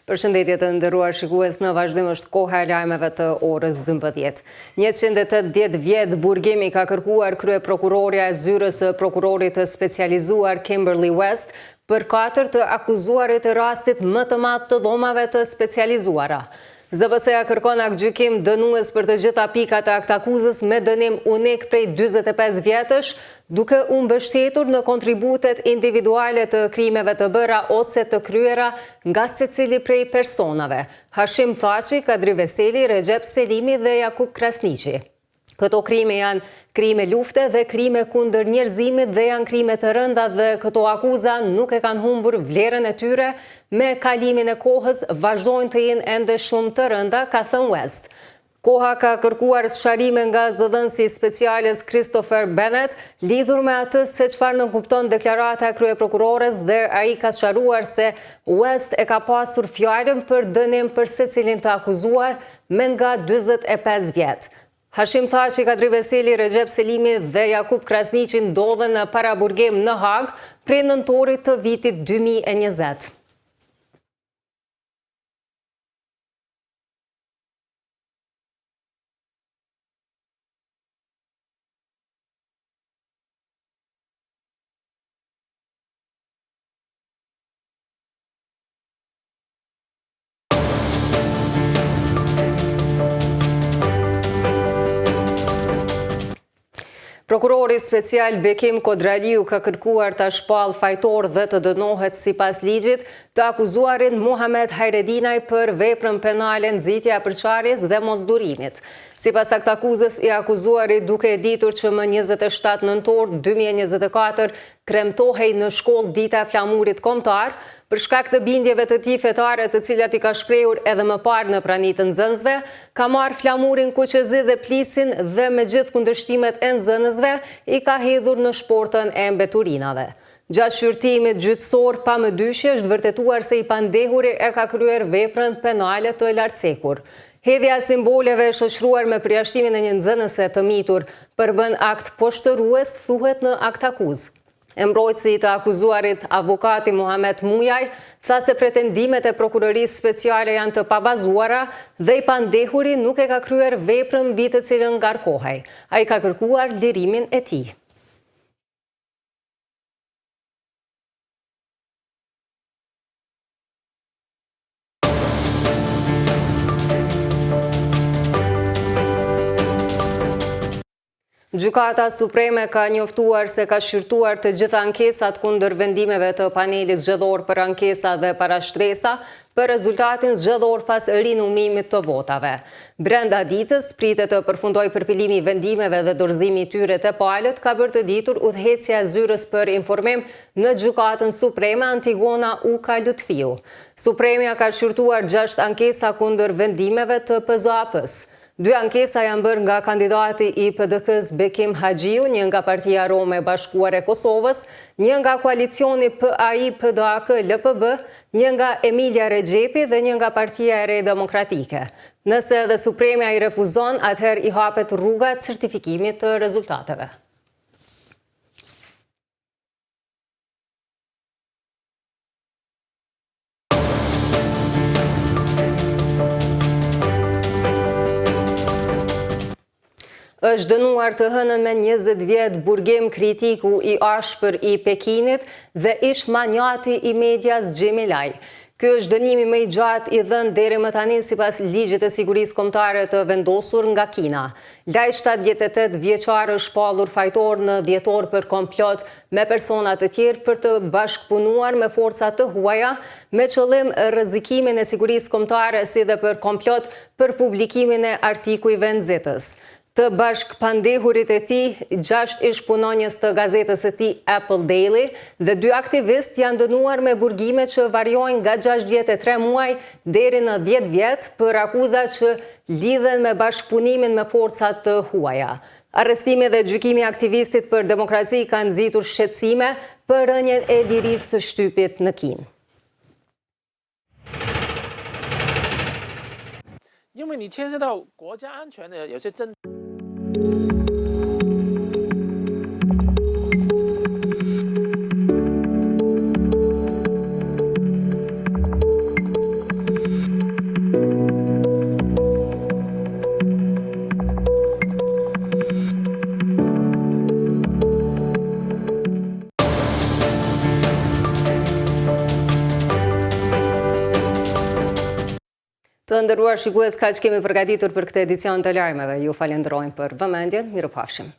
Përshëndetje të nderuar shikues, në vazhdim është koha e lajmeve të orës 12. 180 vjet burgimi ka kërkuar kryeprokuroria e zyrës së prokurorit të specializuar Kimberly West për 4 të akuzuarit të rastit më të madh të dhomave të specializuara. ZVS-ja kërkon aktgjykim dënues për të gjitha pikat e aktakuzës me dënim unik prej 45 vjetësh, duke u mbështetur në kontributet individuale të krimeve të bëra ose të kryera nga secili prej personave: Hashim Thaçi, Kadri Veseli, Recep Selimi dhe Jakub Krasniqi. Këto krime janë krime lufte dhe krime kundër njerëzimit dhe janë krime të rënda dhe këto akuza nuk e kanë humbur vlerën e tyre, me kalimin e kohës vazhdojnë të jenë ende shumë të rënda, ka thënë West. Koha ka kërkuar sharrime nga zëdhënësi speciales Christopher Bennett, lidhur me atë se çfarë nënkupton deklarata e kryeprokurores dhe ai ka sqaruar se West e ka pasur fjalën për dënim për secilin të akuzuar me nga 45 vjet. Hashim Thaçi, Kadri Veseli, Recep Selimi dhe Jakub Krasniqi ndodhen në paraburgim në Hag prej nëntorit të vitit 2020. Prokurori special Bekim Kodraliu ka kërkuar ta shpall fajtor dhe të dënohet sipas ligjit të akuzuarin Muhamet Hajredinaj për veprën penale nxitja e përçarjes dhe mosdurimit. Sipas aktakuzës, i akuzuari duke e ditur që më 27 nëntor 2024 kremtohej në shkollë dita e flamurit kombëtar, për shkak të bindjeve të tij fetare, të cilat i ka shprehur edhe më parë në praninë të nxënësve, ka marrë flamurin kuqezi dhe plisin dhe me gjithë kundërshtimet e nxënësve i ka hedhur në shportën e mbeturinave. Gjatë shqyrtimit gjyqësor, pa më dyshje është vërtetuar se i pandehuri e ka kryer veprën penale të lartcekur. Hedhja e simboleve e shoqëruar me përjashtimin e një nxënëse të mitur përbën akt poshtërues, thuhet në aktakuzë. Mbrojtësi i të akuzuarit, avokati Muhamet Mujaj, tha se pretendimet e prokurorisë speciale janë të pabazuara dhe i pandehuri nuk e ka kryer veprën mbi të cilën ngarkohej. Ai ka kërkuar lirimin e tij. Gjykata Supreme ka njoftuar se ka shqyrtuar të gjitha ankesat kundër vendimeve të panelit zgjedhor për ankesa dhe parashtresa për rezultatin zgjedhor pas rinumrimit të votave. Brenda ditës pritet të përfundojë përpilimi i vendimeve dhe dorëzimi i tyre te palët, ka bërë të ditur udhëheqësja e zyrës për informim në Gjykatën Supreme Antigona Uka Lutfiu. Supremja ka shqyrtuar 6 ankesa kundër vendimeve të PZAP-s. 2 ankesa janë bërë nga kandidati i PDK-s Bekim Haxhiu, një nga Partia Rome e Bashkuar e Kosovës, një nga koalicioni PAI-PDAK-LPB, një nga Emilia Rexhepi dhe një nga Partia e Re Demokratike. Nëse edhe Supremja i refuzon, atëherë i hapet rruga e certifikimit të rezultateve. Është dënuar të hënën me 20 vjet burgim kritiku i ashpër i Pekinit dhe ish manjati i medias Xhemilaj. Ky është dënimi më i gjatë i dhënë deri më tani sipas ligjit të sigurisë kombëtare të vendosur nga Kina. Laj 78 vjeçar është shpallur fajtor në dhjetor për komplot me persona të tjerë për të bashkëpunuar me forca të huaja me qëllim rrezikimin e sigurisë kombëtare si dhe për komplot për publikimin e artikujve nxitës. Të bashkëpandehurit e tij, 6 ish punonjës të gazetës së tij Apple Daily dhe 2 aktivistë janë dënuar me burgime që variojnë nga 63 muaj deri në 10 vjet për akuza që lidhen me bashkëpunimin me forcat të huaja. Arrestimi dhe gjykimi i aktivistit për demokraci kanë nxitur shqetësime për rënien e lirisë së shtypit në Kinë. 因为你牵涉到国家安全的有些争。Të nderuar shikues, kaq kemi përgatitur për këtë edicion të lajmeve. Ju falenderojmë për vëmendjen. Mirupafshim.